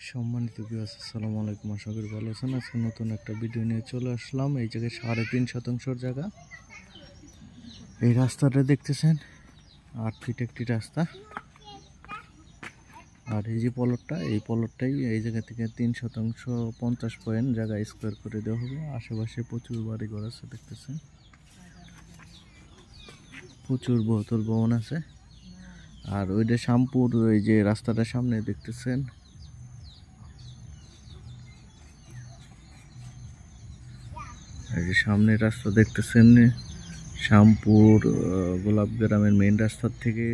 সম্মানিত ভিউয়ার্স, আসসালামু আলাইকুম। আশা করি ভালো আছেন। আজকে নতুন একটা ভিডিও নিয়ে চলে আসলাম। এই জায়গায় 3.5% জায়গা। এই রাস্তাটা দেখতেছেন, 8 ফিট একটি রাস্তা। আর এই যে এই প্লটটাই এই জায়গা থেকে 3% 50 পয়েন্ট জায়গা স্কোয়ার করে দেওয়া হবে। আশেপাশে প্রচুর বাড়িঘর আছে, দেখতেছেন প্রচুর বহুতল ভবন আছে। আর ওইটা শ্যামপুর, ওই যে রাস্তাটার সামনে দেখতেছেন এই যে সামনের রাস্তা দেখতেছেন, শ্যামপুর গোলাপ গ্রামের মেইন রাস্তার থেকে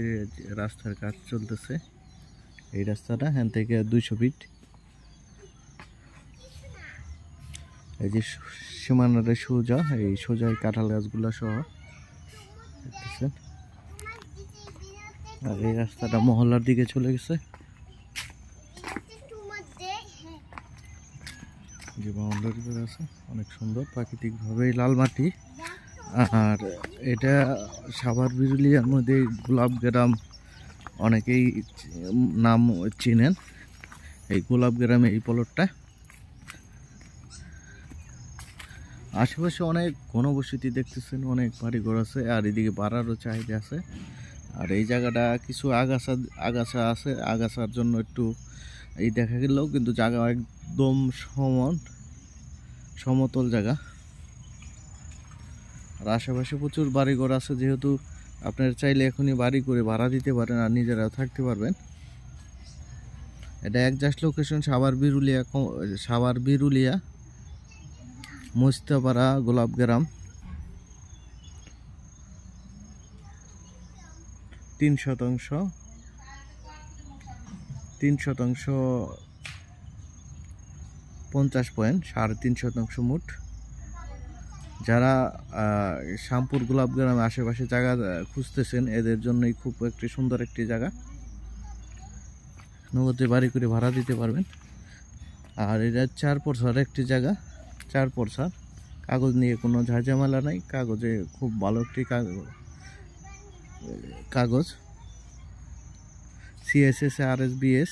রাস্তার কাজ চলতেছে। এই রাস্তাটা এখান থেকে 200 ফিট। এই যে সীমানাটা সোজা, এই সোজা কাঁঠাল গাছগুলো সহ দেখতেছেন। আর এই রাস্তাটা মহল্লার দিকে চলে গেছে। যে বাউন্ডারি করে আছে, অনেক সুন্দর প্রাকৃতিক ভাবে লাল মাটি। আর এটা সাভার বিরুলিয়ার মধ্যে গোলাপ গ্রাম, অনেকেই নাম চিনেন। এই গোলাপ গ্রামে এই প্লটটা আশেপাশে অনেক ঘনবসতি দেখতেছেন, অনেক বাড়িঘর আছে। আর এদিকে বাড়ারও চাহিদা আছে। আর এই জায়গাটা কিছু আগাছা আছে, আগাছার জন্য একটু এই দেখা গেলেও কিন্তু জায়গা একদম সমতল জায়গা। আর আশেপাশে প্রচুর বাড়িঘর আছে, যেহেতু আপনারা চাইলে এখনই বাড়ি করে ভাড়া দিতে পারেন আর নিজেরাও থাকতে পারবেন। এটা একজাস্ট লোকেশন সাভার বিরুলিয়া মোস্তাপাড়া গোলাপ গ্রাম। 3% 50 পয়েন্ট, 3.5% মোট। যারা শ্যামপুর গোলাপ গ্রামে আশেপাশে জায়গা খুঁজতেছেন, এদের জন্যই খুব একটি সুন্দর একটি জায়গা। নগদে বাড়ি করে ভাড়া দিতে পারবেন। আর এটা 4% একটি জায়গা, 4%। কাগজ নিয়ে কোনো ঝামেলা নাই, কাগজে খুব ভালো একটি কাগজ। CSS RSBS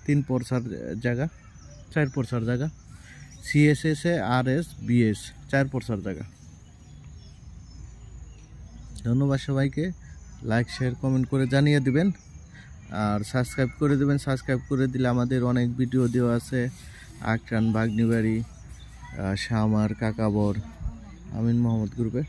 3% জায়গা, 4% জায়গা। CSS RSBS 4% জায়গা। ধন্যবাদ সবাইকে। লাইক শেয়ার কমেন্ট করে জানিয়ে দিবেন। আর সাবস্ক্রাইব করে দেবেন। সাবস্ক্রাইব করে দিলে আমাদের অনেক ভিডিও দেওয়া আছে। আকরান, বাগনিবাড়ি, শামার, কাকাবর, আমিন মোহাম্মদ গ্রুপের।